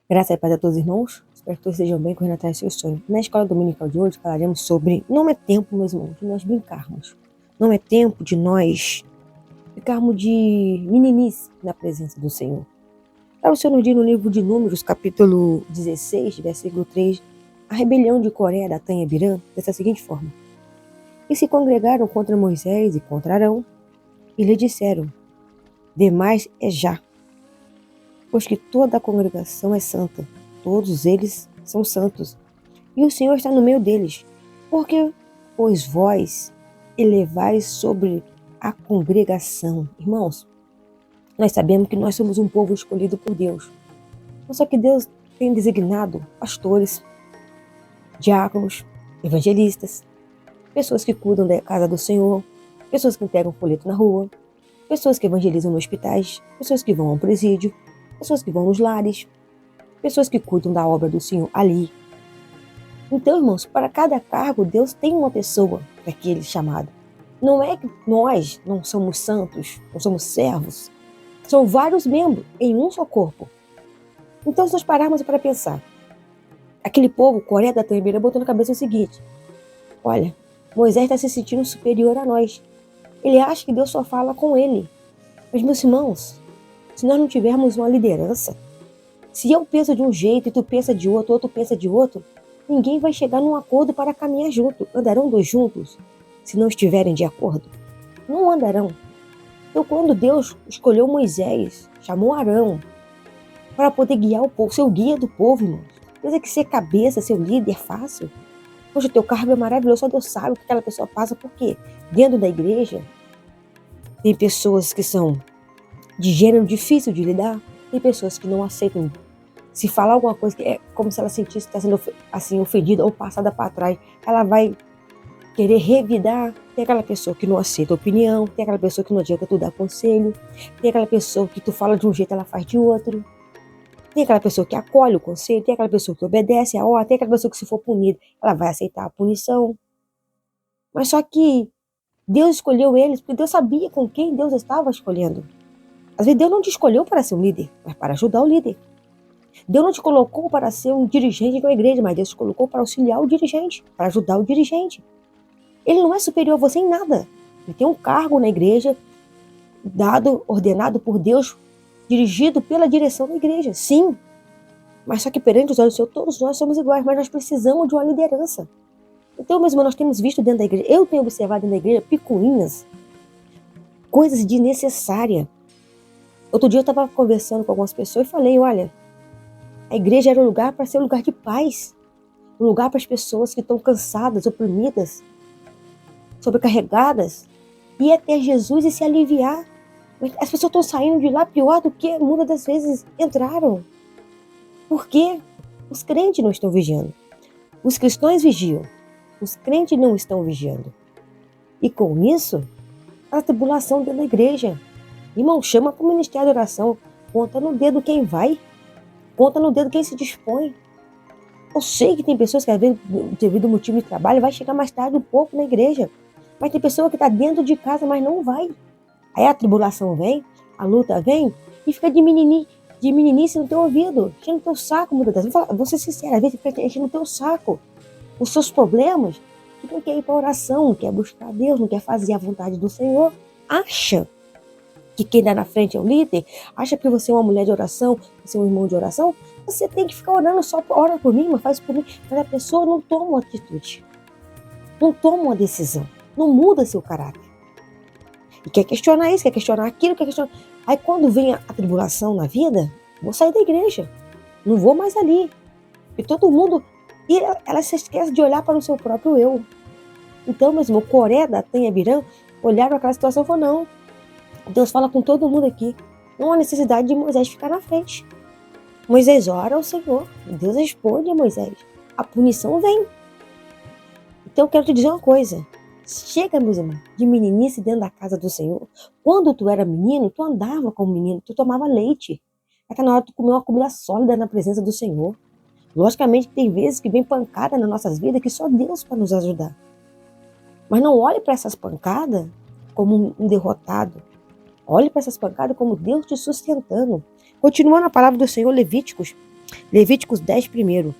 Graças a Deus a todos os irmãos. Espero que todos estejam bem correndo atrás do seu sonho. Na escola dominical de hoje falaremos sobre não é tempo, meus irmãos, de nós brincarmos. Não é tempo de nós ficarmos de meninice na presença do Senhor. Para o Senhor nos diz no livro de Números, capítulo 16, versículo 3, a rebelião de Coré, Datã e Abirã, dessa seguinte forma. E se congregaram contra Moisés e contra Arão, e lhe disseram, demais é já, pois que toda a congregação é santa, todos eles são santos, e o Senhor está no meio deles. Porque, pois vós elevais sobre a congregação. Irmãos, nós sabemos que nós somos um povo escolhido por Deus. Só que Deus tem designado pastores, diáconos, evangelistas, pessoas que cuidam da casa do Senhor, pessoas que entregam folheto na rua, pessoas que evangelizam nos hospitais, pessoas que vão ao presídio, pessoas que vão nos lares, pessoas que cuidam da obra do Senhor ali. Então, irmãos, para cada cargo, Deus tem uma pessoa para aquele chamado. Não é que nós não somos santos, não somos servos. São vários membros em um só corpo. Então, se nós pararmos para pensar, aquele povo, Coré, Datã e Abirã, botou na cabeça o seguinte, olha, Moisés está se sentindo superior a nós. Ele acha que Deus só fala com ele. Mas, meus irmãos, se nós não tivermos uma liderança, se eu penso de um jeito e tu pensa de outro, outro pensa de outro, ninguém vai chegar num acordo para caminhar junto. Andarão dois juntos, se não estiverem de acordo? Não andarão. Então, quando Deus escolheu Moisés, chamou Arão, para poder guiar o povo, ser o guia do povo, irmãos. Pensa que ser cabeça, ser o líder é fácil? Poxa, teu cargo é maravilhoso, só Deus sabe o que aquela pessoa passa, por quê? Dentro da igreja, tem pessoas que são de gênero difícil de lidar, tem pessoas que não aceitam. Se falar alguma coisa que é como se ela sentisse que está sendo assim, ofendida ou passada para trás, ela vai querer revidar. Tem aquela pessoa que não aceita opinião, tem aquela pessoa que não adianta tu dar conselho, tem aquela pessoa que tu fala de um jeito, ela faz de outro. Tem aquela pessoa que acolhe o conselho, tem aquela pessoa que obedece a ordem, tem aquela pessoa que se for punida, ela vai aceitar a punição. Mas só que Deus escolheu eles, porque Deus sabia com quem Deus estava escolhendo. Às vezes Deus não te escolheu para ser um líder, mas para ajudar o líder. Deus não te colocou para ser um dirigente de uma igreja, mas Deus te colocou para auxiliar o dirigente, para ajudar o dirigente. Ele não é superior a você em nada. Ele tem um cargo na igreja, dado, ordenado por Deus, dirigido pela direção da igreja, sim. Mas só que perante os olhos do Senhor, todos nós somos iguais, mas nós precisamos de uma liderança. Então, meus irmãos, nós temos visto dentro da igreja, eu tenho observado dentro da igreja picuinhas, coisas desnecessárias. Outro dia eu estava conversando com algumas pessoas e falei, olha, a igreja era um lugar para ser um lugar de paz, um lugar para as pessoas que estão cansadas, oprimidas, sobrecarregadas, ir até Jesus e se aliviar. As pessoas estão saindo de lá pior do que muitas das vezes entraram. Por quê? Os crentes não estão vigiando. Os cristãos vigiam. Os crentes não estão vigiando. E com isso, a tribulação dentro da igreja. Irmão, chama para o ministério de oração. Conta no dedo quem vai. Conta no dedo quem se dispõe. Eu sei que tem pessoas que, às vezes, devido ao motivo de trabalho, vai chegar mais tarde um pouco na igreja. Mas tem pessoa que está dentro de casa, mas não vai. Aí a tribulação vem, a luta vem, e fica de meninice no teu ouvido, enchendo o teu saco, muitas vezes. Vou ser sincera, às vezes fica enchendo o teu saco, os seus problemas, que não quer ir para a oração, não quer buscar Deus, não quer fazer a vontade do Senhor. Acha que quem está na frente é o líder, acha que você é uma mulher de oração, você é um irmão de oração, você tem que ficar orando, só ora por mim, mas faz por mim. Mas a pessoa não toma uma atitude, não toma uma decisão, não muda seu caráter. E quer questionar isso, quer questionar aquilo, quer questionar. Aí quando vem a tribulação na vida, vou sair da igreja, não vou mais ali. E todo mundo, e ela se esquece de olhar para o seu próprio eu. Então, mesmo, Coré, Datã e Abirã olharam aquela situação e falaram, não, Deus fala com todo mundo aqui. Não há necessidade de Moisés ficar na frente. Moisés ora ao Senhor. Deus responde a Moisés. A punição vem. Então eu quero te dizer uma coisa. Chega, meus irmãos, de meninice dentro da casa do Senhor. Quando tu era menino, tu andava como menino, tu tomava leite. Até na hora de tu comer uma comida sólida na presença do Senhor. Logicamente que tem vezes que vem pancada nas nossas vidas que só Deus para nos ajudar. Mas não olhe para essas pancadas como um derrotado. Olhe para essas pancadas como Deus te sustentando. Continuando a palavra do Senhor, Levíticos, Levíticos 10 primeiro.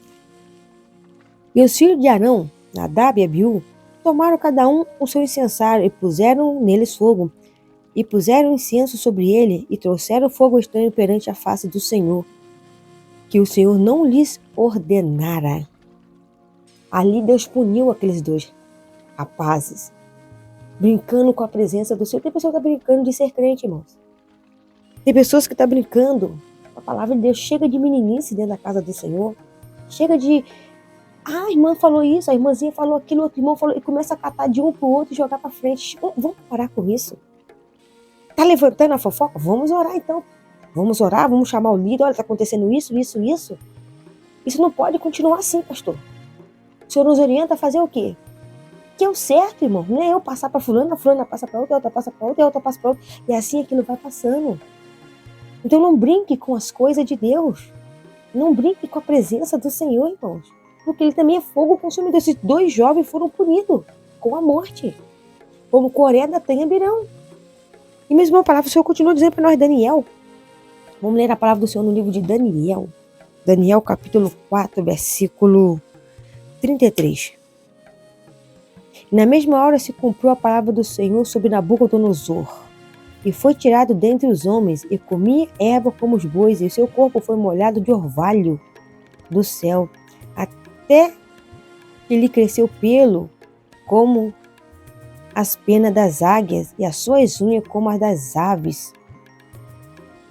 E os filhos de Arão, Nadab e Abiú, tomaram cada um o seu incensário e puseram neles fogo, e puseram incenso sobre ele, e trouxeram fogo estranho perante a face do Senhor, que o Senhor não lhes ordenara. Ali Deus puniu aqueles dois rapazes, brincando com a presença do Senhor. Tem pessoa que está brincando de ser crente, irmãos. Tem pessoas que estão brincando com a palavra de Deus. Chega de meninice dentro da casa do Senhor. Chega de... a irmã falou isso, a irmãzinha falou aquilo, outro irmão falou... E começa a catar de um para o outro e jogar para frente. Vamos parar com isso. Tá levantando a fofoca? Vamos orar então. Vamos orar, vamos chamar o líder. Olha, está acontecendo isso. Isso não pode continuar assim, pastor. O Senhor nos orienta a fazer o quê? Que é o certo, irmão. Não é eu passar para fulana passa para outra passa para outra passa para outra. E assim aquilo vai passando. Então não brinque com as coisas de Deus. Não brinque com a presença do Senhor, irmãos. Porque ele também é fogo consumidor. Esses dois jovens foram punidos com a morte. Como Coré, Datã e Abirão. E mesmo a palavra, o Senhor continua dizendo para nós, Daniel. Vamos ler a palavra do Senhor no livro de Daniel. Daniel capítulo 4, versículo 33. E na mesma hora se cumpriu a palavra do Senhor sobre Nabucodonosor. E foi tirado dentre os homens, e comia erva como os bois, e o seu corpo foi molhado de orvalho do céu, até que lhe cresceu pelo como as penas das águias, e as suas unhas como as das aves.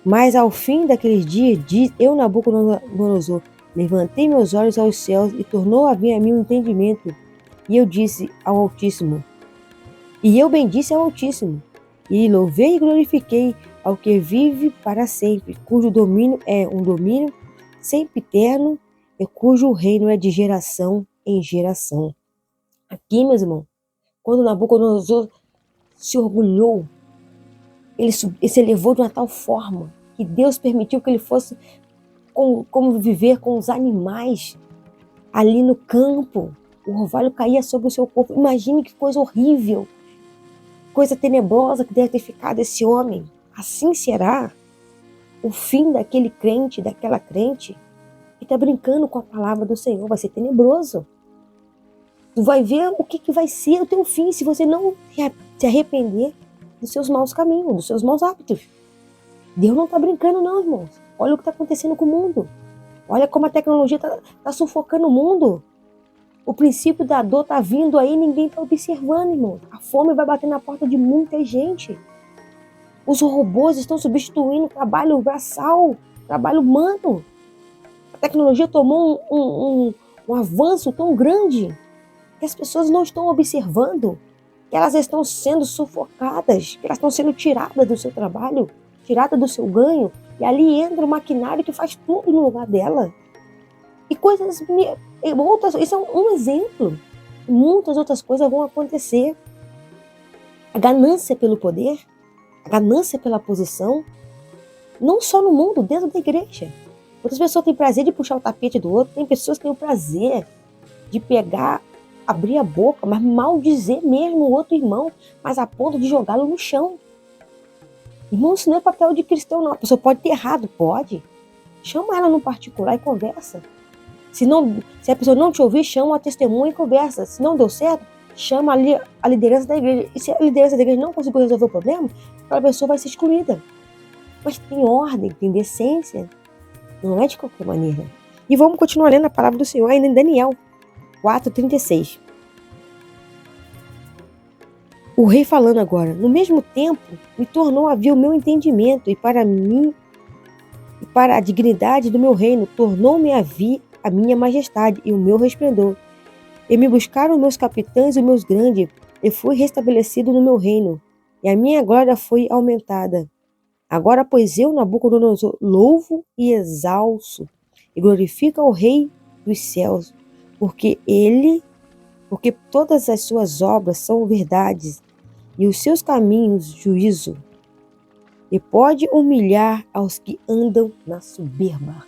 Mas ao fim daqueles dias, diz eu, Nabucodonosor, levantei meus olhos aos céus, e tornou a vir a mim um entendimento. E eu disse ao Altíssimo, e eu bendisse ao Altíssimo, e louvei e glorifiquei ao que vive para sempre, cujo domínio é um domínio sempiterno, e cujo reino é de geração em geração. Aqui, meus irmãos, quando Nabucodonosor se orgulhou, ele se elevou de uma tal forma que Deus permitiu que ele fosse como viver com os animais ali no campo. O orvalho caía sobre o seu corpo. Imagine que coisa horrível, coisa tenebrosa que deve ter ficado esse homem. Assim será o fim daquele crente, daquela crente que está brincando com a palavra do Senhor. Vai ser tenebroso. Tu vai ver o que vai ser o teu fim se você não se arrepender dos seus maus caminhos, dos seus maus hábitos. Deus não está brincando não, irmãos. Olha o que está acontecendo com o mundo. Olha como a tecnologia está sufocando o mundo. O princípio da dor está vindo aí, ninguém está observando, irmão. A fome vai bater na porta de muita gente. Os robôs estão substituindo o trabalho braçal, trabalho humano. A tecnologia tomou um avanço tão grande que as pessoas não estão observando, que elas estão sendo sufocadas, que elas estão sendo tiradas do seu trabalho, tiradas do seu ganho, e ali entra o maquinário que faz tudo no lugar dela. E coisas outras, isso é um exemplo. Muitas outras coisas vão acontecer. A ganância pelo poder, a ganância pela posição, não só no mundo, dentro da igreja. Outras pessoas têm prazer de puxar o tapete do outro, tem pessoas que têm o prazer de pegar, abrir a boca, mas maldizer mesmo o outro irmão, mas a ponto de jogá-lo no chão. Irmão, isso não é papel de cristão, não. A pessoa pode ter errado, pode. Chama ela no particular e conversa. Se a pessoa não te ouvir, chama a testemunha e conversa. Se não deu certo, chama ali a liderança da igreja. E se a liderança da igreja não conseguiu resolver o problema, aquela pessoa vai ser excluída. Mas tem ordem, tem decência. Não é de qualquer maneira. E vamos continuar lendo a palavra do Senhor ainda em Daniel 4:36. O rei falando agora. No mesmo tempo, me tornou a vir o meu entendimento, e para mim, e para a dignidade do meu reino, tornou-me a vir a minha majestade e o meu resplendor. E me buscaram meus capitães e meus grandes, e fui restabelecido no meu reino, e a minha glória foi aumentada. Agora, pois eu, Nabucodonosor, louvo e exalço, e glorifico ao Rei dos céus, porque todas as suas obras são verdades, e os seus caminhos juízo, e pode humilhar aos que andam na soberba.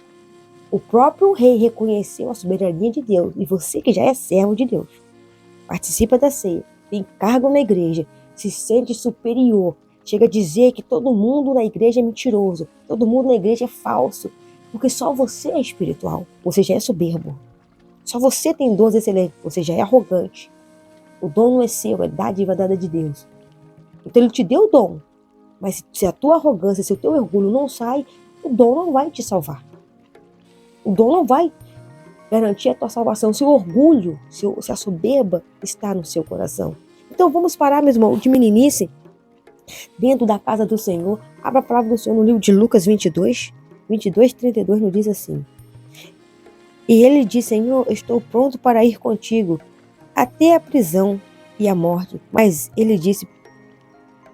O próprio rei reconheceu a soberania de Deus, e você que já é servo de Deus, participa da ceia, tem cargo na igreja, se sente superior, chega a dizer que todo mundo na igreja é mentiroso, todo mundo na igreja é falso, Porque só você é espiritual, você já é soberbo. Só você tem dons excelentes, você já é arrogante. O dom não é seu, é dádiva dada de Deus. Então ele te deu o dom, mas se a tua arrogância, se o teu orgulho não sai, o dom não vai te salvar. O dom não vai garantir a tua salvação se o orgulho, se a soberba está no seu coração. Então vamos parar, meu irmão, de meninice dentro da casa do Senhor. Abra a palavra do Senhor no livro de Lucas 22, 32 nos diz assim: E ele disse: Senhor, eu estou pronto para ir contigo até a prisão e a morte. Mas ele disse: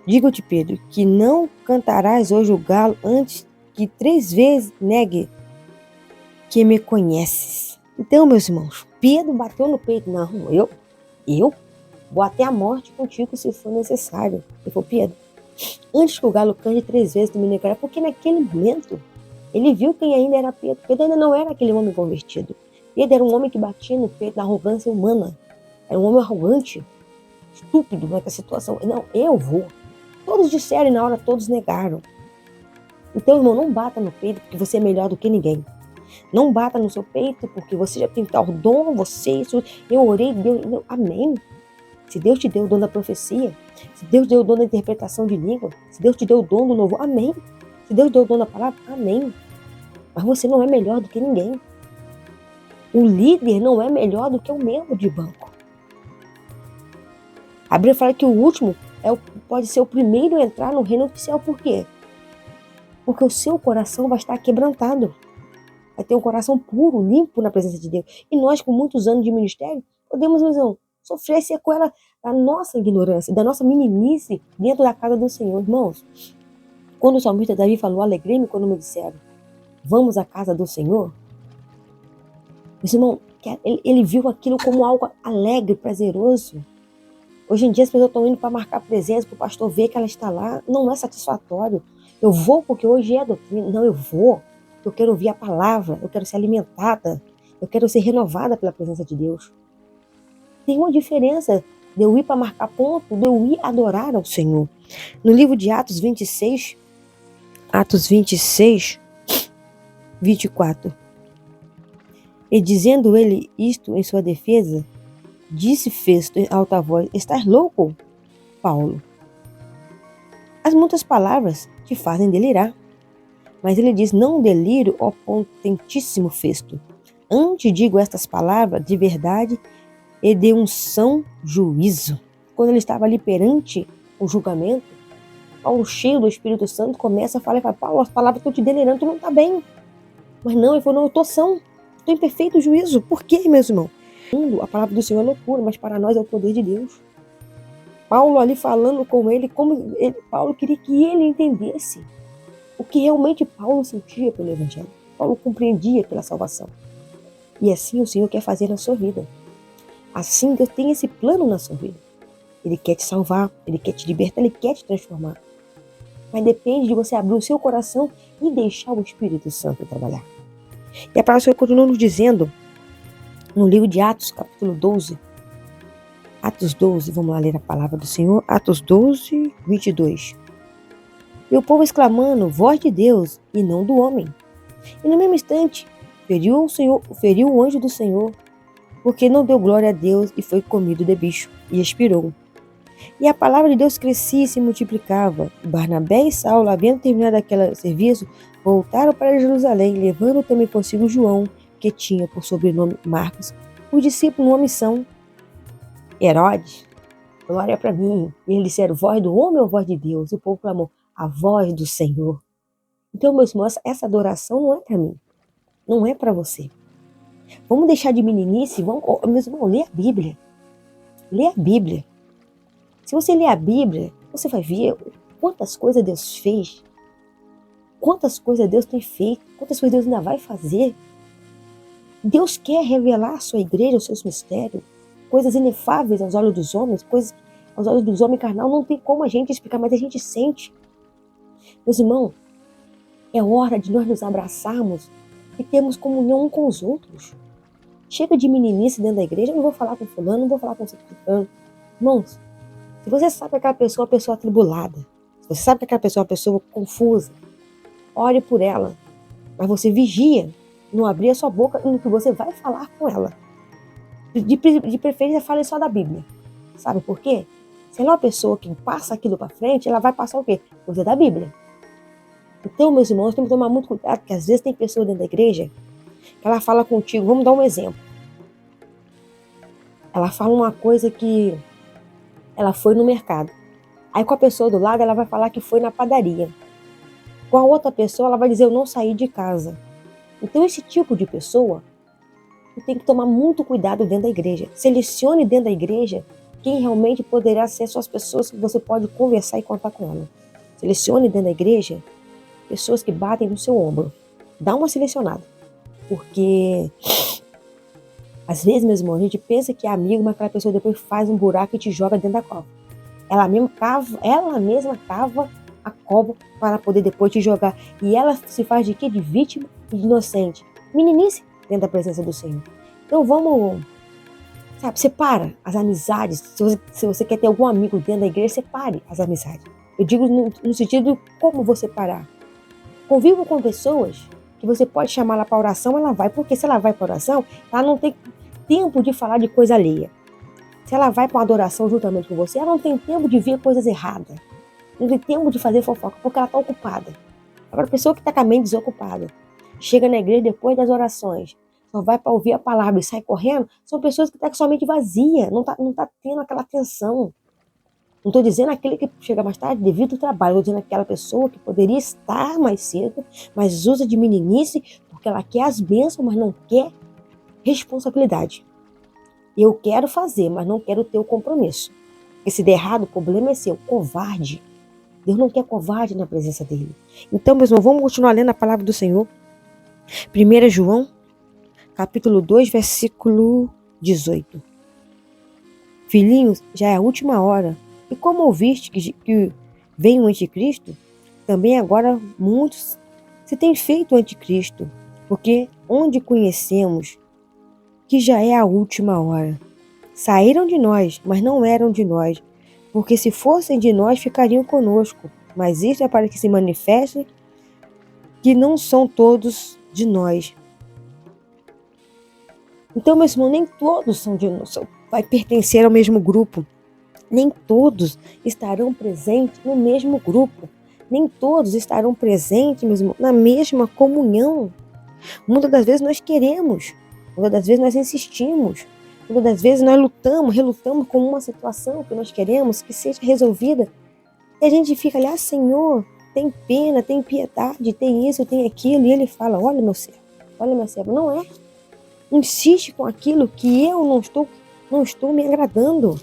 Digo-te, Pedro, que não cantarás hoje o galo antes que 3 vezes negue que me conheces. Então, meus irmãos, Pedro bateu no peito. Não, eu vou até a morte contigo se for necessário. Ele falou: Pedro, antes que o galo cante 3 vezes, tu me negarás. Porque naquele momento ele viu quem ainda era Pedro. Pedro ainda não era aquele homem convertido. Pedro era um homem que batia no peito da arrogância humana. Era um homem arrogante, estúpido naquela situação. Não, eu vou. Todos disseram e na hora todos negaram. Então, irmão, não bata no peito porque você é melhor do que ninguém. Não bata no seu peito porque você já tem tal dom, isso. Eu orei, Deus, não, amém. Se Deus te deu o dom da profecia, se Deus deu o dom da interpretação de língua, se Deus te deu o dom do novo, amém. Se Deus deu o dom da palavra, amém. Mas você não é melhor do que ninguém. O líder não é melhor do que o membro de banco. A Bíblia fala que o último pode ser o primeiro a entrar no reino do céu. Por quê? Porque o seu coração vai estar quebrantado. Vai ter um coração puro, limpo na presença de Deus. E nós, com muitos anos de ministério, podemos, irmão, sofrer sequela da nossa ignorância, da nossa meninice dentro da casa do Senhor. Irmãos, quando o salmista Davi falou: alegrei-me quando me disseram, vamos à casa do Senhor. Meu irmão, ele viu aquilo como algo alegre, prazeroso. Hoje em dia as pessoas estão indo para marcar presença, para o pastor ver que ela está lá. Não é satisfatório. Eu vou porque hoje é doutrina. Não, eu vou. Eu quero ouvir a palavra. Eu quero ser alimentada. Eu quero ser renovada pela presença de Deus. Tem uma diferença de eu ir para marcar ponto, de eu ir adorar ao Senhor. No livro de Atos 26, 24. E dizendo ele isto em sua defesa, disse Festo em alta voz: estás louco, Paulo? As muitas palavras te fazem delirar. Mas ele diz: não deliro, ó potentíssimo Festo. Antes digo estas palavras de verdade e de um são juízo. Quando ele estava ali perante o julgamento, Paulo, cheio do Espírito Santo, começa a falar: Paulo, as palavras estão te delirando, tu não está bem. Mas não, ele falou: não, eu estou são. Estou em perfeito juízo. Por quê, meus irmãos? A palavra do Senhor é loucura, mas para nós é o poder de Deus. Paulo ali falando com ele, Paulo queria que ele entendesse o que realmente Paulo sentia pelo Evangelho. Paulo compreendia pela salvação. E assim o Senhor quer fazer na sua vida. Assim Deus tem esse plano na sua vida. Ele quer te salvar, Ele quer te libertar, Ele quer te transformar. Mas depende de você abrir o seu coração e deixar o Espírito Santo trabalhar. E a palavra do Senhor continua nos dizendo, no livro de Atos, capítulo 12. Atos 12, vamos lá ler a palavra do Senhor. Atos 12, 22. E o povo exclamando: voz de Deus e não do homem. E no mesmo instante, feriu o anjo do Senhor, porque não deu glória a Deus e foi comido de bicho, e expirou. E a palavra de Deus crescia e se multiplicava. Barnabé e Saulo, havendo terminado aquele serviço, voltaram para Jerusalém, levando também consigo João, que tinha por sobrenome Marcos, os discípulos numa missão. Herodes, glória para mim. E eles disseram: voz do homem ou voz de Deus? E o povo clamou: a voz do Senhor. Então, meus irmãos, essa adoração não é para mim, não é para você. Vamos deixar de meninice, meus irmãos, lê a Bíblia. Lê a Bíblia. Se você ler a Bíblia, você vai ver quantas coisas Deus fez, quantas coisas Deus tem feito, quantas coisas Deus ainda vai fazer. Deus quer revelar à sua igreja os seus mistérios, coisas inefáveis aos olhos dos homens, coisas aos olhos dos homens carnal, não tem como a gente explicar, mas a gente sente. Meus irmãos, é hora de nós nos abraçarmos e termos comunhão uns com os outros. Chega de meninice dentro da igreja, eu não vou falar com fulano, não vou falar com fulano. Irmãos, se você sabe que aquela pessoa é uma pessoa atribulada, se você sabe que aquela pessoa é uma pessoa confusa, ore por ela. Mas você vigia, não abrir a sua boca no que você vai falar com ela. De preferência, fale só da Bíblia. Sabe por quê? Se ela é uma pessoa que passa aquilo para frente, ela vai passar o quê? Coisa da Bíblia. Então, meus irmãos, temos que tomar muito cuidado, porque às vezes tem pessoas dentro da igreja que ela fala contigo, vamos dar um exemplo. Ela fala uma coisa que ela foi no mercado. Aí com a pessoa do lado, ela vai falar que foi na padaria. Com a outra pessoa, ela vai dizer, eu não saí de casa. Então, esse tipo de pessoa, tem que tomar muito cuidado dentro da igreja. Selecione dentro da igreja quem realmente poderá ser suas pessoas que você pode conversar e contar com ela. Selecione dentro da igreja pessoas que batem no seu ombro. Dá uma selecionada. Porque, às vezes, meu irmão, a gente pensa que é amigo, mas aquela pessoa depois faz um buraco e te joga dentro da cova. Ela mesma cava a cova para poder depois te jogar. E ela se faz de quê? De vítima e de inocente. Meninice dentro da presença do Senhor. Então vamos, sabe, separa as amizades. Se você quer ter algum amigo dentro da igreja, separe as amizades. Eu digo no sentido de como você parar. Conviva com pessoas que você pode chamar ela para oração, ela vai. Porque se ela vai para oração, ela não tem tempo de falar de coisa alheia. Se ela vai para uma adoração juntamente com você, ela não tem tempo de ver coisas erradas. Não tem tempo de fazer fofoca, porque ela está ocupada. Agora, a pessoa que está com a mente desocupada, chega na igreja depois das orações, só vai para ouvir a palavra e sai correndo, são pessoas que estão com sua mente vazia, não tá tendo aquela atenção. Não estou dizendo aquele que chega mais tarde devido ao trabalho, estou dizendo aquela pessoa que poderia estar mais cedo, mas usa de meninice porque ela quer as bênçãos, mas não quer responsabilidade. Eu quero fazer, mas não quero ter o compromisso. Porque se der errado, o problema é seu, covarde. Deus não quer covarde na presença dele. Então, meus irmãos, vamos continuar lendo a palavra do Senhor. 1 João, capítulo 2, versículo 18. Filhinhos, já é a última hora. E como ouviste que vem o anticristo, também agora muitos se têm feito o anticristo. Porque onde conhecemos que já é a última hora. Saíram de nós, mas não eram de nós. Porque se fossem de nós, ficariam conosco. Mas isto é para que se manifeste que não são todos de nós. Então, meus irmãos, nem todos são de nós, vai pertencer ao mesmo grupo. Nem todos estarão presentes no mesmo grupo. Nem todos estarão presentes, meus irmãos, na mesma comunhão. Muitas das vezes nós queremos, muitas das vezes nós insistimos, muitas das vezes nós relutamos com uma situação que nós queremos que seja resolvida. E a gente fica ali, Senhor, tem pena, tem piedade, tem isso, tem aquilo. E ele fala, olha meu servo, não é. Insiste com aquilo que eu não estou me agradando.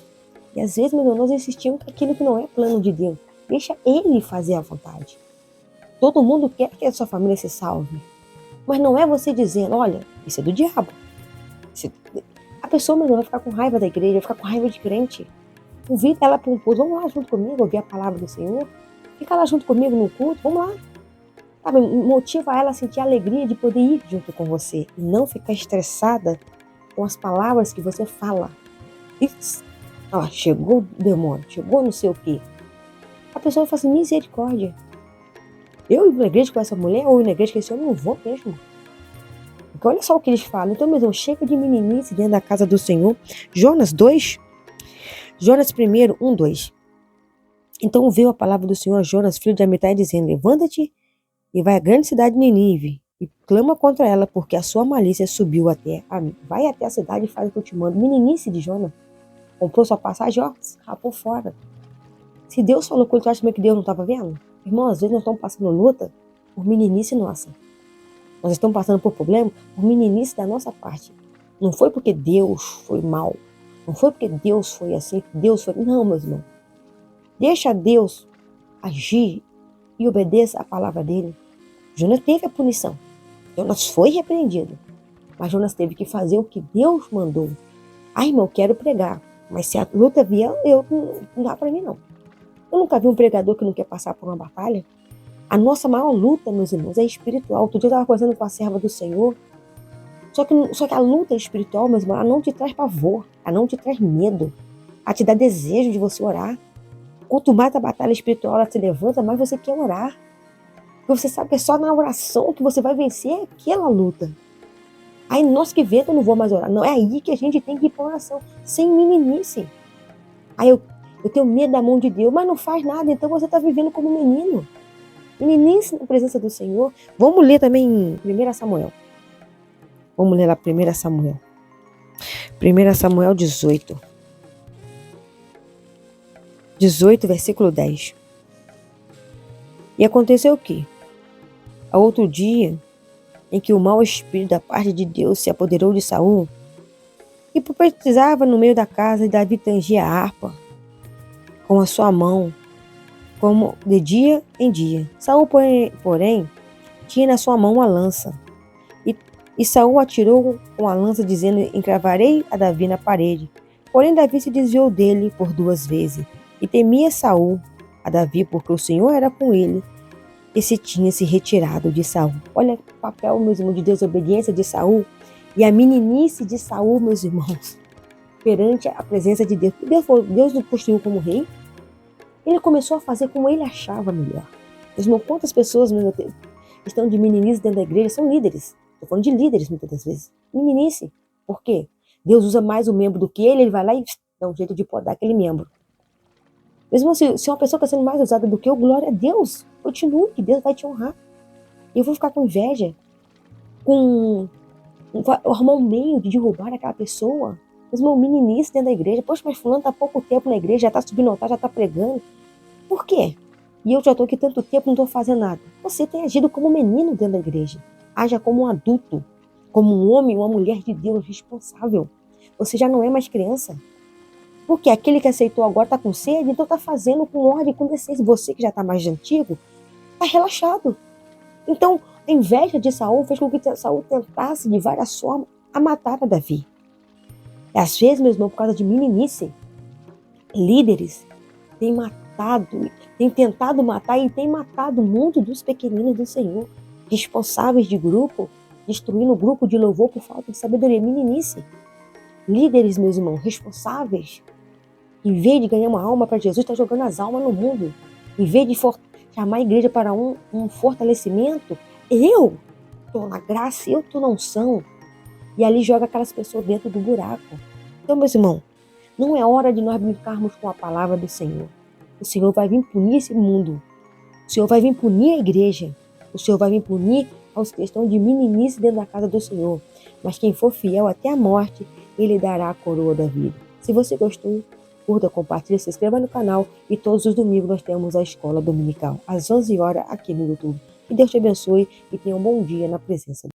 E às vezes, meu Deus, nós insistimos com aquilo que não é plano de Deus. Deixa ele fazer a vontade. Todo mundo quer que a sua família se salve. Mas não é você dizendo, olha, isso é do diabo. A pessoa, meu Deus, vai ficar com raiva da igreja, vai ficar com raiva de crente. Convida ela para um culto, vamos lá junto comigo, ouvir a palavra do Senhor. Fica lá junto comigo no culto, vamos lá. Sabe, motiva ela a sentir a alegria de poder ir junto com você. E não ficar estressada com as palavras que você fala. Isso. Chegou o demônio, chegou não sei o quê. A pessoa fala assim, misericórdia. Eu ir na igreja com essa mulher ou ir na igreja com esse homem, não vou mesmo. Porque olha só o que eles falam. Então, mesmo, chega de meninice dentro da casa do Senhor. Jonas 2. Jonas 1, 2. Então veio a palavra do Senhor a Jonas, filho de Amitai, dizendo, levanta-te e vai à grande cidade de Nínive e clama contra ela, porque a sua malícia subiu até a mim. Vai até a cidade e faz o que eu te mando. Meninice de Jonas. Comprou sua passagem, rapou fora. Se Deus falou com ele, tu acha que Deus não estava vendo? Irmão, às vezes nós estamos passando luta por meninice nossa. Nós estamos passando por problema por meninice da nossa parte. Não foi porque Deus foi mal. Não foi porque Deus foi assim, Deus foi... Não, meus irmãos. Deixa Deus agir e obedeça a palavra dele. Jonas teve a punição. Jonas foi repreendido. Mas Jonas teve que fazer o que Deus mandou. Irmão, eu quero pregar. Mas se a luta vier, não dá para mim, não. Eu nunca vi um pregador que não quer passar por uma batalha. A nossa maior luta, meus irmãos, é espiritual. Outro dia eu estava conversando com a serva do Senhor. Só que a luta espiritual, meus irmãos, ela não te traz pavor. Ela não te traz medo. Ela te dá desejo de você orar. Quanto mais a batalha espiritual ela se levanta, mais você quer orar. Você sabe que é só na oração que você vai vencer aquela luta. Aí, nossa, que vento, eu não vou mais orar. Não, é aí que a gente tem que ir para oração, sem meninice. Aí eu tenho medo da mão de Deus, mas não faz nada, então você está vivendo como menino. Meninice na presença do Senhor. Vamos ler também 1 Samuel. Vamos ler lá 1 Samuel. 1 Samuel 18. 18, versículo 10. E aconteceu o quê? A outro dia, em que o mau espírito da parte de Deus se apoderou de Saul, e profetizava no meio da casa, e Davi tangia a harpa com a sua mão, como de dia em dia. Saul, porém, tinha na sua mão uma lança. E Saul atirou com a lança, dizendo: encravarei a Davi na parede. Porém, Davi se desviou dele por 2 vezes. E temia Saul a Davi, porque o Senhor era com ele, e se tinha se retirado de Saul. Olha o papel, meus irmãos, de desobediência de Saul e a meninice de Saul, meus irmãos, perante a presença de Deus. Deus o construiu como rei. Ele começou a fazer como ele achava melhor. Meus irmãos, quantas pessoas estão de meninice dentro da igreja? São líderes. Estou falando de líderes muitas das vezes. Meninice. Por quê? Deus usa mais o membro do que ele vai lá e dá um jeito de podar aquele membro. Mesmo se uma pessoa está sendo mais usada do que eu, glória a Deus. Continue, que Deus vai te honrar. E eu vou ficar com inveja, arrumar um meio de derrubar aquela pessoa. Mesmo meninice dentro da igreja. Poxa, mas fulano está há pouco tempo na igreja, já está subindo ao altar, já está pregando. Por quê? E eu já estou aqui tanto tempo, não estou fazendo nada. Você tem agido como menino dentro da igreja. Haja como um adulto, como um homem, uma mulher de Deus responsável. Você já não é mais criança. Porque aquele que aceitou agora está com sede, então está fazendo com ordem, com decência. Você que já está mais antigo, está relaxado. Então, a inveja de Saul fez com que Saul tentasse de várias formas a matar a Davi. E às vezes, meu irmão, por causa de meninice, líderes têm tentado matar e têm matado muitos dos pequeninos do Senhor, responsáveis de grupo, destruindo o grupo de louvor por falta de sabedoria. Meninice. Líderes, meus irmãos, responsáveis, em vez de ganhar uma alma para Jesus, está jogando as almas no mundo. Em vez de chamar a igreja para um fortalecimento, eu estou na graça, eu estou na unção. E ali joga aquelas pessoas dentro do buraco. Então, meus irmãos, não é hora de nós brincarmos com a palavra do Senhor. O Senhor vai vir punir esse mundo. O Senhor vai vir punir a igreja. O Senhor vai vir punir aos que estão de meninice dentro da casa do Senhor. Mas quem for fiel até a morte, Ele dará a coroa da vida. Se você gostou, curta, compartilhe, se inscreva no canal. E todos os domingos nós temos a escola dominical, às 11 horas aqui no YouTube. Que Deus te abençoe e tenha um bom dia na presença